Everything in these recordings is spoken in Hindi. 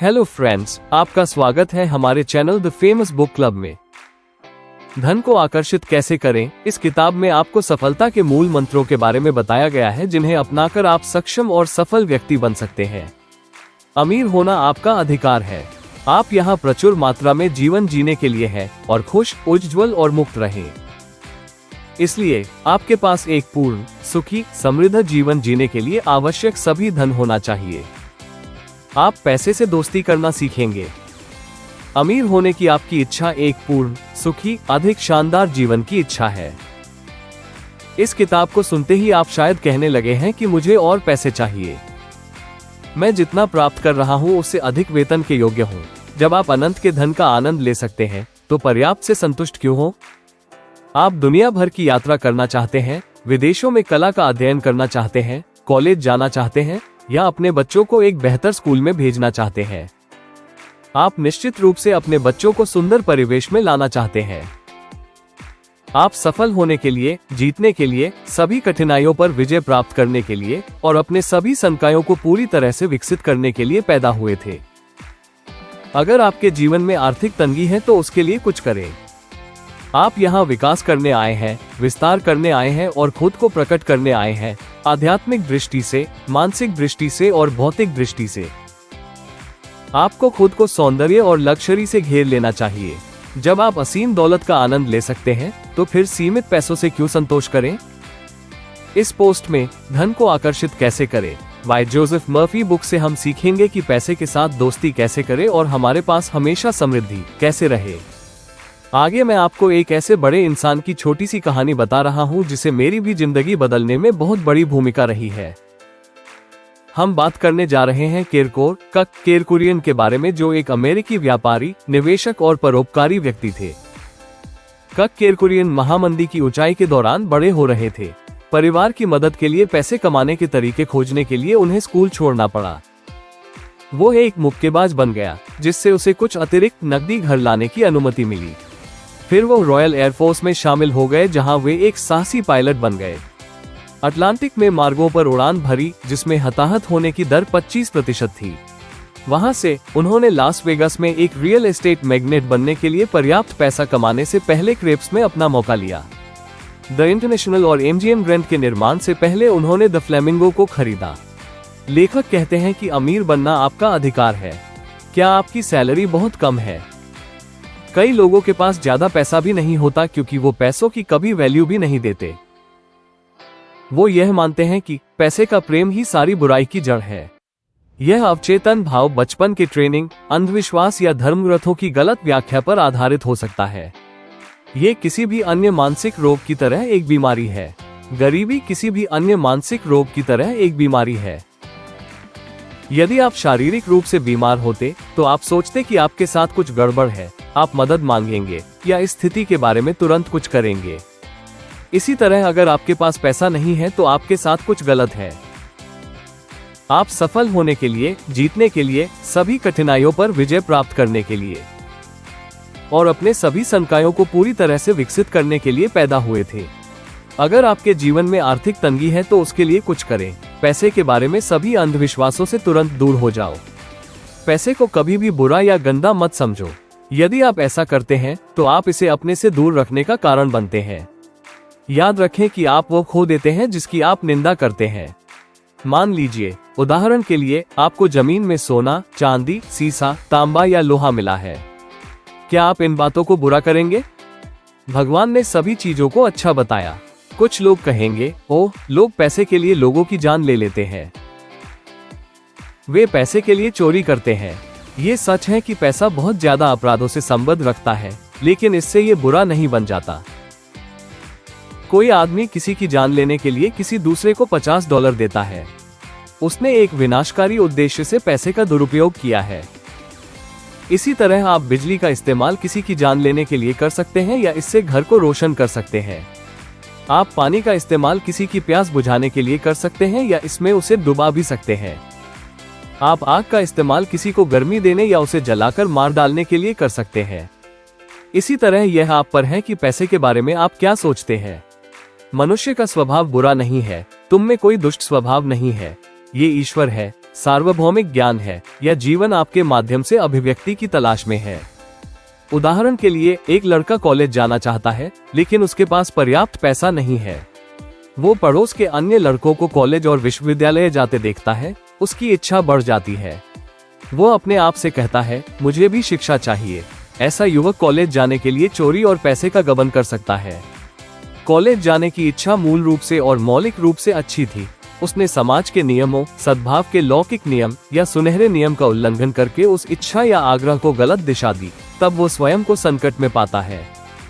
हेलो फ्रेंड्स, आपका स्वागत है हमारे channel the famous book club में। धन को आकर्षित कैसे करें, इस किताब में आपको सफलता के मूल मंत्रों के बारे में बताया गया है जिन्हें अपनाकर आप सक्षम और सफल व्यक्ति बन सकते हैं। अमीर होना आपका अधिकार है। आप यहाँ प्रचुर मात्रा में जीवन जीने के लिए हैं और खुश, उज्ज्वल और मुक्त रहें। इसलिए आपके पास एक पूर्ण, सुखी, समृद्ध जीवन जीने के लिए आवश्यक सभी धन होना चाहिए। आप पैसे से दोस्ती करना सीखेंगे। अमीर होने की आपकी इच्छा एक पूर्ण, सुखी, अधिक शानदार जीवन की इच्छा है। इस किताब को सुनते ही आप शायद कहने लगे हैं कि मुझे और पैसे चाहिए। मैं जितना प्राप्त कर रहा हूं उससे अधिक वेतन के योग्य हूं। जब आप अनंत के धन का आनंद ले सकते हैं तो पर्याप्त से संतुष्ट क्यों हो? आप दुनिया भर की यात्रा करना चाहते हैं, विदेशों में कला का अध्ययन करना चाहते हैं, कॉलेज जाना चाहते हैं या अपने बच्चों को एक बेहतर स्कूल में भेजना चाहते हैं। आप निश्चित रूप से अपने बच्चों को सुंदर परिवेश में लाना चाहते हैं। आप सफल होने के लिए, जीतने के लिए, सभी कठिनाइयों पर विजय प्राप्त करने के लिए और अपने सभी संकायों को पूरी तरह से विकसित करने के लिए पैदा हुए थे। अगर आपके जीवन में आर्थिक तंगी है तो उसके लिए कुछ करें। आप यहाँ विकास करने आए हैं, विस्तार करने आए हैं और खुद को प्रकट करने आए हैं, आध्यात्मिक दृष्टि से, मानसिक दृष्टि से और भौतिक दृष्टि से। आपको खुद को सौंदर्य और लक्जरी से घेर लेना चाहिए। जब आप असीम दौलत का आनंद ले सकते हैं तो फिर सीमित पैसों से क्यों संतोष करें? इस पोस्ट में धन को आकर्षित कैसे करें बाय जोसेफ मर्फी बुक से हम सीखेंगे कि पैसे के साथ दोस्ती कैसे करें और हमारे पास हमेशा समृद्धि कैसे रहे। आगे मैं आपको एक ऐसे बड़े इंसान की छोटी सी कहानी बता रहा हूँ जिसे मेरी भी जिंदगी बदलने में बहुत बड़ी भूमिका रही है। हम बात करने जा रहे हैं किरकोर कक केरकुरियन के बारे में, जो एक अमेरिकी व्यापारी, निवेशक और परोपकारी व्यक्ति थे। कक केरकुरियन महामंदी की ऊंचाई के दौरान बड़े हो रहे थे। परिवार की मदद के लिए पैसे कमाने के तरीके खोजने के लिए उन्हें स्कूल छोड़ना पड़ा। वो एक मुक्केबाज बन गया, जिससे उसे कुछ अतिरिक्त नकदी घर लाने की अनुमति मिली। फिर वो रॉयल एयरफोर्स में शामिल हो गए, जहां वे एक साहसी पायलट बन गए। अटलांटिक में मार्गों पर उड़ान भरी, जिसमें हताहत होने की दर 25% थी। वहां से उन्होंने लास वेगास में एक रियल एस्टेट मैग्नेट बनने के लिए पर्याप्त पैसा कमाने से पहले क्रेप्स में अपना मौका लिया। द इंटरनेशनल और एमजीएम ग्रैंड के निर्माण से पहले उन्होंने द फ्लेमिंगो को खरीदा। लेखक कहते हैं कि अमीर बनना आपका अधिकार है। क्या आपकी सैलरी बहुत कम है? कई लोगों के पास ज्यादा पैसा भी नहीं होता क्योंकि वो पैसों की कभी वैल्यू भी नहीं देते। वो यह मानते हैं कि पैसे का प्रेम ही सारी बुराई की जड़ है। यह अवचेतन भाव बचपन के ट्रेनिंग, अंधविश्वास या धर्मग्रंथों की गलत व्याख्या पर आधारित हो सकता है। ये किसी भी अन्य मानसिक रोग की तरह एक बीमारी है। गरीबी किसी भी अन्य मानसिक रोग की तरह एक बीमारी है। यदि आप शारीरिक रूप से बीमार होते तो आप सोचते कि आपके साथ कुछ गड़बड़ है, आप मदद मांगेंगे या इस स्थिति के बारे में तुरंत कुछ करेंगे। इसी तरह अगर आपके पास पैसा नहीं है तो आपके साथ कुछ गलत है। आप सफल होने के लिए, जीतने के लिए, सभी कठिनाइयों पर विजय प्राप्त करने के लिए और अपने सभी संकायों को पूरी तरह से विकसित करने के लिए पैदा हुए थे। अगर आपके जीवन में आर्थिक तंगी है तो उसके लिए कुछ करें। पैसे के बारे में सभी अंधविश्वासों से तुरंत दूर हो जाओ। पैसे को कभी भी बुरा या गंदा मत समझो। यदि आप ऐसा करते हैं तो आप इसे अपने से दूर रखने का कारण बनते हैं। याद रखें कि आप वो खो देते हैं जिसकी आप निंदा करते हैं। मान लीजिए, उदाहरण के लिए, आपको जमीन में सोना, चांदी, सीसा, तांबा या लोहा मिला है। क्या आप इन बातों को बुरा करेंगे? भगवान ने सभी चीजों को अच्छा बताया। कुछ लोग कहेंगे, ओह, लोग पैसे के लिए लोगों की जान ले लेते हैं, वे पैसे के लिए चोरी करते हैं। ये सच है कि पैसा बहुत ज्यादा अपराधों से संबंध रखता है, लेकिन इससे ये बुरा नहीं बन जाता। कोई आदमी किसी की जान लेने के लिए किसी दूसरे को $50 देता है। उसने एक विनाशकारी उद्देश्य से पैसे का दुरुपयोग किया है। इसी तरह आप बिजली का इस्तेमाल किसी की जान लेने के लिए कर सकते हैं या इससे घर को रोशन कर सकते हैं। आप पानी का इस्तेमाल किसी की प्यास बुझाने के लिए कर सकते हैं या इसमें उसे डुबा भी सकते हैं। आप आग का इस्तेमाल किसी को गर्मी देने या उसे जलाकर मार डालने के लिए कर सकते हैं। इसी तरह यह आप पर है कि पैसे के बारे में आप क्या सोचते हैं। मनुष्य का स्वभाव बुरा नहीं है, तुम में कोई दुष्ट स्वभाव नहीं है। ये ईश्वर है सार्वभौमिक ज्ञान है या जीवन आपके माध्यम से अभिव्यक्ति की तलाश में है। उदाहरण के लिए, एक लड़का कॉलेज जाना चाहता है लेकिन उसके पास पर्याप्त पैसा नहीं है। वो पड़ोस के अन्य लड़कों को कॉलेज और विश्वविद्यालय जाते देखता है, उसकी इच्छा बढ़ जाती है। वो अपने आप से कहता है, मुझे भी शिक्षा चाहिए। ऐसा युवक कॉलेज जाने के लिए चोरी और पैसे का गबन कर सकता है। कॉलेज जाने की इच्छा मूल रूप से और मौलिक रूप से अच्छी थी। उसने समाज के नियमों, सद्भाव के लौकिक नियम या सुनहरे नियम का उल्लंघन करके उस इच्छा या आग्रह को गलत दिशा दी। तब वो स्वयं को संकट में पाता है।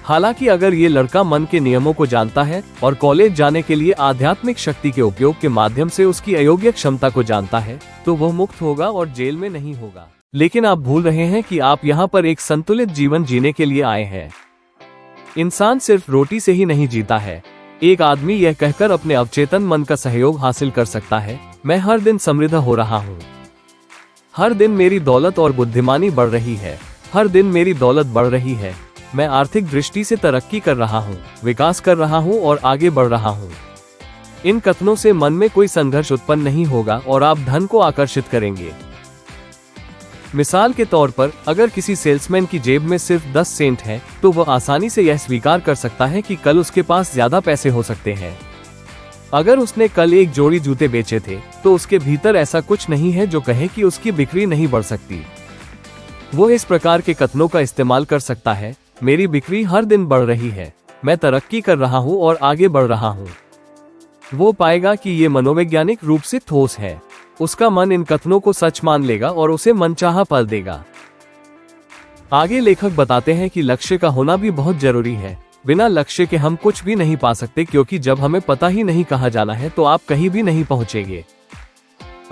हालांकि अगर ये लड़का मन के नियमों को जानता है और कॉलेज जाने के लिए आध्यात्मिक शक्ति के उपयोग के माध्यम से उसकी अयोग्य क्षमता को जानता है, तो वह मुक्त होगा और जेल में नहीं होगा। लेकिन आप भूल रहे हैं कि आप यहाँ पर एक संतुलित जीवन जीने के लिए आए हैं। इंसान सिर्फ रोटी से ही नहीं जीता है। एक आदमी यह कहकर अपने अवचेतन मन का सहयोग हासिल कर सकता है, मैं हर दिन समृद्ध हो रहा हूँ। हर दिन मेरी दौलत और बुद्धिमानी बढ़ रही है। हर दिन मेरी दौलत बढ़ रही है। मैं आर्थिक दृष्टि से तरक्की कर रहा हूँ, विकास कर रहा हूँ और आगे बढ़ रहा हूँ। इन कथनों से मन में कोई संघर्ष उत्पन्न नहीं होगा और आप धन को आकर्षित करेंगे। मिसाल के तौर पर, अगर किसी सेल्समैन की जेब में सिर्फ 10 सेंट है, तो वह आसानी से यह स्वीकार कर सकता है कि कल उसके पास ज्यादा पैसे हो सकते हैं। अगर उसने कल एक जोड़ी जूते बेचे थे, तो उसके भीतर ऐसा कुछ नहीं है जो कहे कि उसकी बिक्री नहीं बढ़ सकती। वो इस प्रकार के कथनों का इस्तेमाल कर सकता है, मेरी बिक्री हर दिन बढ़ रही है, मैं तरक्की कर रहा हूँ और आगे बढ़ रहा हूँ। वो पाएगा कि ये मनोवैज्ञानिक रूप से ठोस है। उसका मन इन कथनों को सच मान लेगा और उसे मनचाहा फल देगा। आगे लेखक बताते हैं कि लक्ष्य का होना भी बहुत जरूरी है। बिना लक्ष्य के हम कुछ भी नहीं पा सकते, क्योंकि जब हमें पता ही नहीं कहाँ जाना है तो आप कहीं भी नहीं पहुंचेंगे।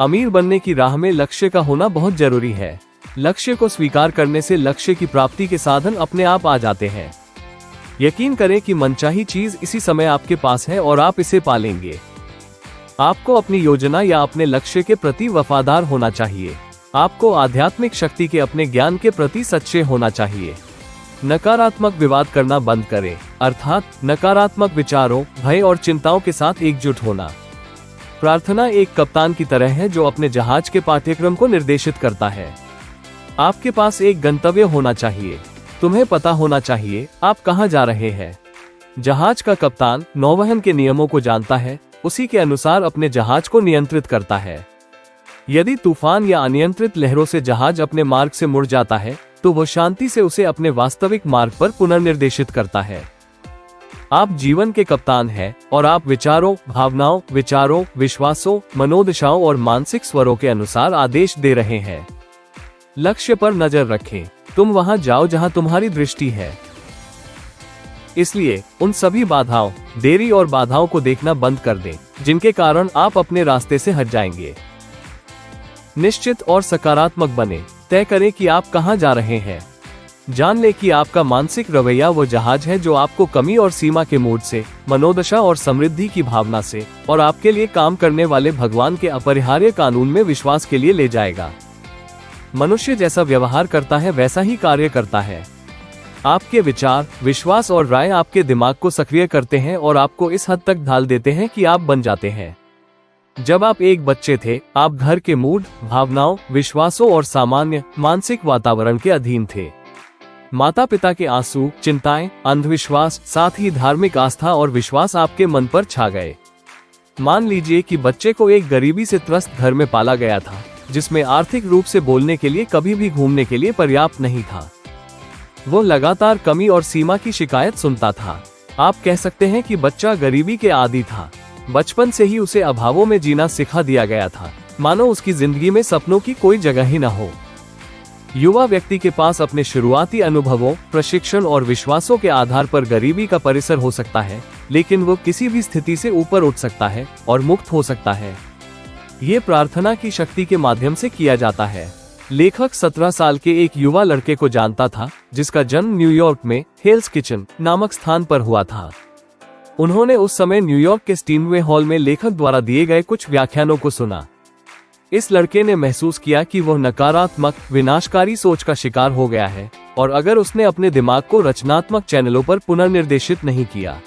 अमीर बनने की राह में लक्ष्य का होना बहुत जरूरी है। लक्ष्य को स्वीकार करने से लक्ष्य की प्राप्ति के साधन अपने आप आ जाते हैं। यकीन करें कि मनचाही चीज इसी समय आपके पास है और आप इसे पालेंगे। आपको अपनी योजना या अपने लक्ष्य के प्रति वफादार होना चाहिए। आपको आध्यात्मिक शक्ति के अपने ज्ञान के प्रति सच्चे होना चाहिए। नकारात्मक विवाद करना बंद करें, अर्थात नकारात्मक विचारों, भय और चिंताओं के साथ एकजुट होना। प्रार्थना एक कप्तान की तरह है जो अपने जहाज के पाठ्यक्रम को निर्देशित करता है। आपके पास एक गंतव्य होना चाहिए। तुम्हें पता होना चाहिए आप कहां जा रहे हैं। जहाज का कप्तान नौवहन के नियमों को जानता है, उसी के अनुसार अपने जहाज को नियंत्रित करता है। यदि तूफान या अनियंत्रित लहरों से जहाज अपने मार्ग से मुड़ जाता है, तो वह शांति से उसे अपने वास्तविक मार्ग पर पुनर्निर्देशित करता है। आप जीवन के कप्तान हैं और आप विचारों, विश्वासों, मनोदशाओं और मानसिक स्वरों के अनुसार आदेश दे रहे हैं। लक्ष्य पर नजर रखें। तुम वहां जाओ जहां तुम्हारी दृष्टि है। इसलिए उन सभी बाधाओं, देरी और बाधाओं को देखना बंद कर दें जिनके कारण आप अपने रास्ते से हट जाएंगे। निश्चित और सकारात्मक बने। तय करें कि आप कहां जा रहे हैं। जान ले कि आपका मानसिक रवैया वो जहाज है जो आपको कमी और सीमा के मूड से, मनोदशा और समृद्धि की भावना से और आपके लिए काम करने वाले भगवान के अपरिहार्य कानून में विश्वास के लिए ले जाएगा। मनुष्य जैसा व्यवहार करता है वैसा ही कार्य करता है। आपके विचार, विश्वास और राय आपके दिमाग को सक्रिय करते हैं और आपको इस हद तक ढाल देते हैं कि आप बन जाते हैं। जब आप एक बच्चे थे, आप घर के मूड, भावनाओं, विश्वासों और सामान्य मानसिक वातावरण के अधीन थे। माता पिता के आंसू, चिंताएं, अंधविश्वास, साथ ही धार्मिक आस्था और विश्वास आपके मन पर छा गए। मान लीजिए कि बच्चे को एक गरीबी से त्रस्त घर में पाला गया था, जिसमें आर्थिक रूप से बोलने के लिए, कभी भी घूमने के लिए पर्याप्त नहीं था। वो लगातार कमी और सीमा की शिकायत सुनता था। आप कह सकते हैं कि बच्चा गरीबी के आदी था। बचपन से ही उसे अभावों में जीना सिखा दिया गया था, मानो उसकी जिंदगी में सपनों की कोई जगह ही न हो। युवा व्यक्ति के पास अपने शुरुआती अनुभवों, प्रशिक्षण और विश्वासों के आधार पर गरीबी का परिसर हो सकता है, लेकिन वो किसी भी स्थिति से ऊपर उठ सकता है और मुक्त हो सकता है। ये प्रार्थना की शक्ति के माध्यम से किया जाता है। लेखक 17 साल के एक युवा लड़के को जानता था जिसका जन्म न्यूयॉर्क में हेल्स किचन नामक स्थान पर हुआ था। उन्होंने उस समय न्यूयॉर्क के स्टीनवे हॉल में लेखक द्वारा दिए गए कुछ व्याख्यानों को सुना। इस लड़के ने महसूस किया कि वह नकारात्मक, विनाशकारी सोच का शिकार हो गया है और अगर उसने अपने दिमाग को रचनात्मक चैनलों पर पुनर्निर्देशित नहीं किया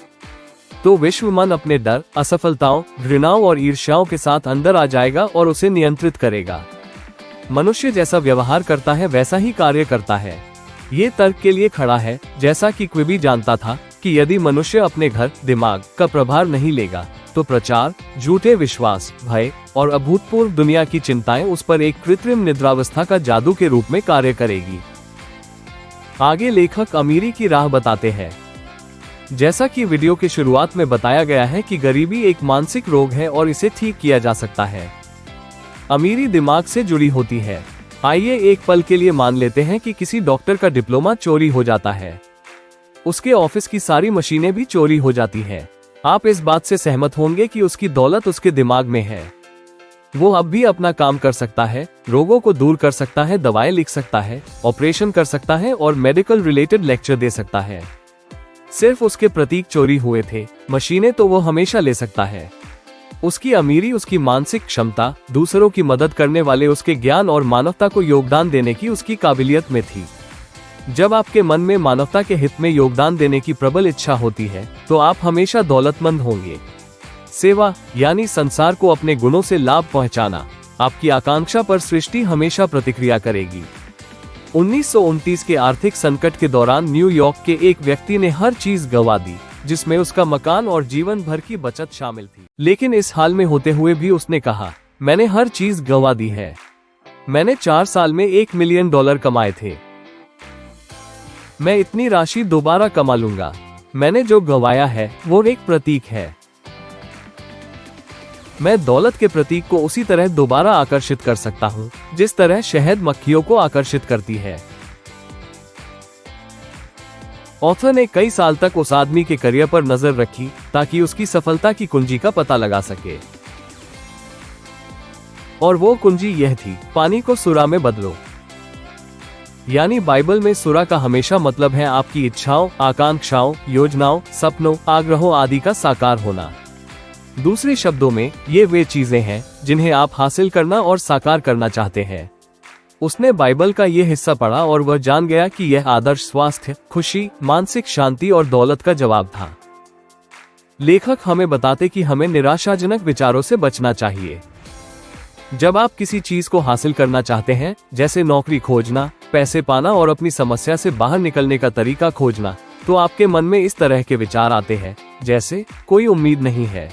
तो विश्व मन अपने डर, असफलताओं, घृणाओं और ईर्ष्याओं के साथ अंदर आ जाएगा और उसे नियंत्रित करेगा। मनुष्य जैसा व्यवहार करता है वैसा ही कार्य करता है। ये तर्क के लिए खड़ा है, जैसा कि क्विबी जानता था कि यदि मनुष्य अपने घर, दिमाग का प्रभार नहीं लेगा तो प्रचार, झूठे विश्वास, भय और अभूतपूर्व दुनिया की चिंताएं उस पर एक कृत्रिम निद्रावस्था का जादू के रूप में कार्य करेगी। आगे लेखक अमीरी की राह बताते हैं। जैसा कि वीडियो के शुरुआत में बताया गया है कि गरीबी एक मानसिक रोग है और इसे ठीक किया जा सकता है। अमीरी दिमाग से जुड़ी होती है। आइए एक पल के लिए मान लेते हैं कि किसी डॉक्टर का डिप्लोमा चोरी हो जाता है। उसके ऑफिस की सारी मशीनें भी चोरी हो जाती हैं। आप इस बात से सहमत होंगे कि उसकी दौलत उसके दिमाग में है। वो अब भी अपना काम कर सकता है, रोगों को दूर कर सकता है, दवाएं लिख सकता है, ऑपरेशन कर सकता है और मेडिकल रिलेटेड लेक्चर दे सकता है। सिर्फ उसके प्रतीक चोरी हुए थे, मशीनें तो वो हमेशा ले सकता है। उसकी अमीरी उसकी मानसिक क्षमता, दूसरों की मदद करने वाले उसके ज्ञान और मानवता को योगदान देने की उसकी काबिलियत में थी। जब आपके मन में मानवता के हित में योगदान देने की प्रबल इच्छा होती है तो आप हमेशा दौलतमंद होंगे। सेवा यानी संसार को अपने गुणों से लाभ पहुंचाना, आपकी आकांक्षा पर सृष्टि हमेशा प्रतिक्रिया करेगी। 1929 के आर्थिक संकट के दौरान न्यूयॉर्क के एक व्यक्ति ने हर चीज गंवा दी, जिसमें उसका मकान और जीवन भर की बचत शामिल थी। लेकिन इस हाल में होते हुए भी उसने कहा, मैंने हर चीज गंवा दी है। मैंने 4 साल में $1 मिलियन कमाए थे। मैं इतनी राशि दोबारा कमा लूंगा। मैंने जो गंवाया है वो एक प्रतीक है। मैं दौलत के प्रतीक को उसी तरह दोबारा आकर्षित कर सकता हूँ जिस तरह शहद मक्खियों को आकर्षित करती है। ऑथर ने कई साल तक उस आदमी के करियर पर नजर रखी ताकि उसकी सफलता की कुंजी का पता लगा सके। और वो कुंजी यह थी, पानी को सुरा में बदलो। यानी बाइबल में सुरा का हमेशा मतलब है आपकी इच्छाओं, आकांक्षाओं, योजनाओं, सपनों, आग्रहों आदि का साकार होना। दूसरे शब्दों में ये वे चीजें हैं जिन्हें आप हासिल करना और साकार करना चाहते हैं। उसने बाइबल का ये हिस्सा पढ़ा और वह जान गया कि यह आदर्श स्वास्थ्य, खुशी, मानसिक शांति और दौलत का जवाब था। लेखक हमें बताते कि हमें निराशाजनक विचारों से बचना चाहिए। जब आप किसी चीज को हासिल करना चाहते हैं, जैसे नौकरी खोजना, पैसे पाना और अपनी समस्या से बाहर निकलने का तरीका खोजना, तो आपके मन में इस तरह के विचार आते हैं, जैसे कोई उम्मीद नहीं है,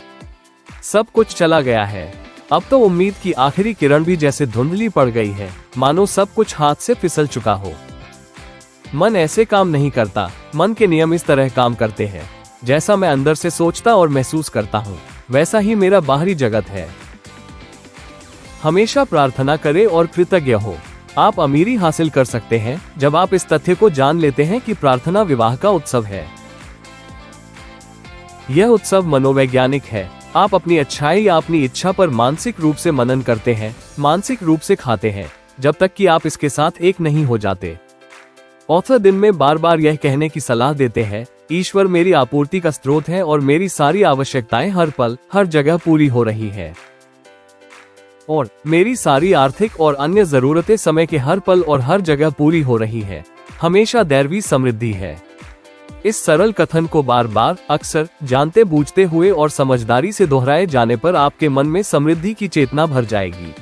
सब कुछ चला गया है, अब तो उम्मीद की आखिरी किरण भी जैसे धुंधली पड़ गई है, मानो सब कुछ हाथ से फिसल चुका हो। मन ऐसे काम नहीं करता। मन के नियम इस तरह काम करते हैं, जैसा मैं अंदर से सोचता और महसूस करता हूँ, वैसा ही मेरा बाहरी जगत है। हमेशा प्रार्थना करें और कृतज्ञ हो। आप अमीरी हासिल कर सकते हैं जब आप इस तथ्य को जान लेते हैं कि प्रार्थना विवाह का उत्सव है। यह उत्सव मनोवैज्ञानिक है। आप अपनी अच्छाई या अपनी इच्छा पर मानसिक रूप से मनन करते हैं, मानसिक रूप से खाते हैं, जब तक कि आप इसके साथ एक नहीं हो जाते। ऑथर दिन में बार बार यह कहने की सलाह देते हैं, ईश्वर मेरी आपूर्ति का स्रोत है और मेरी सारी आवश्यकताएं हर पल, हर जगह पूरी हो रही है। और मेरी सारी आर्थिक और अन्य जरूरतें समय के हर पल और हर जगह पूरी हो रही है। हमेशा दैवी समृद्धि है। इस सरल कथन को बार बार, अक्सर, जानते बूझते हुए और समझदारी से दोहराए जाने पर आपके मन में समृद्धि की चेतना भर जाएगी।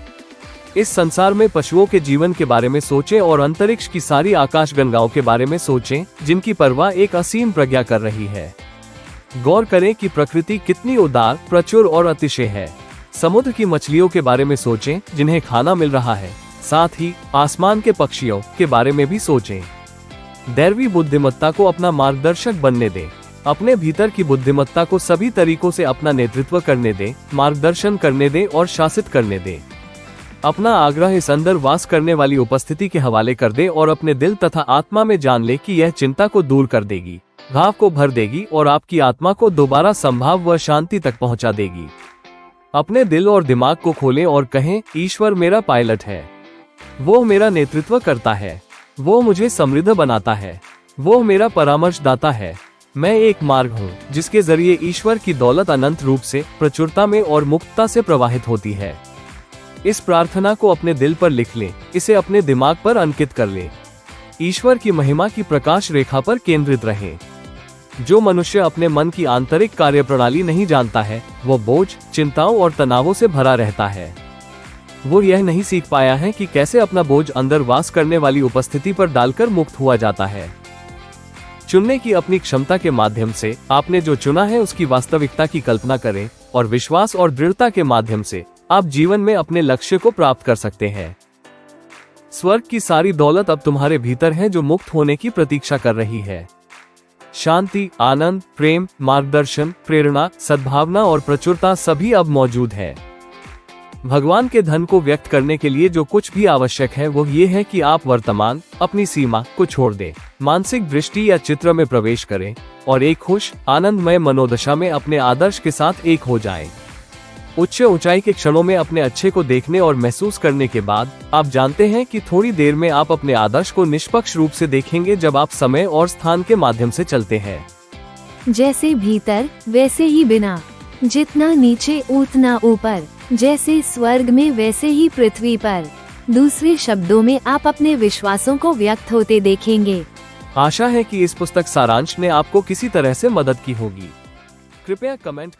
इस संसार में पशुओं के जीवन के बारे में सोचें और अंतरिक्ष की सारी आकाशगंगाओं के बारे में सोचें, जिनकी परवाह एक असीम प्रज्ञा कर रही है। गौर करें कि प्रकृति कितनी उदार, प्रचुर और अतिशय है। समुद्र की मछलियों के बारे में सोचें जिन्हें खाना मिल रहा है। साथ ही आसमान के पक्षियों के बारे में भी सोचें। दैवी बुद्धिमत्ता को अपना मार्गदर्शक बनने दें। अपने भीतर की बुद्धिमत्ता को सभी तरीकों से अपना नेतृत्व करने दें, मार्गदर्शन करने दें और शासित करने दें। अपना आग्रह इस अंदर वास करने वाली उपस्थिति के हवाले कर दें और अपने दिल तथा आत्मा में जान ले कि यह चिंता को दूर कर देगी, घाव को भर देगी और आपकी आत्मा को दोबारा संभाव व शांति तक पहुंचा देगी। अपने दिल और दिमाग को खोलें और कहें, ईश्वर मेरा पायलट है। वो मेरा नेतृत्व करता है। वो मुझे समृद्ध बनाता है। वो मेरा परामर्शदाता है। मैं एक मार्ग हूँ जिसके जरिए ईश्वर की दौलत अनंत रूप से, प्रचुरता में और मुक्तता से प्रवाहित होती है। इस प्रार्थना को अपने दिल पर लिख लें, इसे अपने दिमाग पर अंकित कर लें। ईश्वर की महिमा की प्रकाश रेखा पर केंद्रित रहें। जो मनुष्य अपने मन की आंतरिक कार्यप्रणाली नहीं जानता है, वो बोझ, चिंताओं और तनावों से भरा रहता है। वो यह नहीं सीख पाया है कि कैसे अपना बोझ अंदर वास करने वाली उपस्थिति पर डालकर मुक्त हुआ जाता है। चुनने की अपनी क्षमता के माध्यम से आपने जो चुना है उसकी वास्तविकता की कल्पना करें और विश्वास और दृढ़ता के माध्यम से आप जीवन में अपने लक्ष्य को प्राप्त कर सकते हैं। स्वर्ग की सारी दौलत अब तुम्हारे भीतर है, जो मुक्त होने की प्रतीक्षा कर रही है। शांति, आनंद, प्रेम, मार्गदर्शन, प्रेरणा, सद्भावना और प्रचुरता सभी अब मौजूद है। भगवान के धन को व्यक्त करने के लिए जो कुछ भी आवश्यक है वो ये है कि आप वर्तमान, अपनी सीमा को छोड़ दें, मानसिक दृष्टि या चित्र में प्रवेश करें और एक खुश, आनंदमय मनोदशा में अपने आदर्श के साथ एक हो जाएं। उच्च ऊंचाई के क्षणों में अपने अच्छे को देखने और महसूस करने के बाद आप जानते हैं कि थोड़ी देर में आप अपने आदर्श को निष्पक्ष रूप से देखेंगे जब आप समय और स्थान के माध्यम से चलते हैं। जैसे भीतर वैसे ही बिना, जितना नीचे उतना ऊपर, जैसे स्वर्ग में वैसे ही पृथ्वी पर। दूसरे शब्दों में आप अपने विश्वासों को व्यक्त होते देखेंगे। आशा है कि इस पुस्तक सारांश ने आपको किसी तरह से मदद की होगी। कृपया कमेंट करें।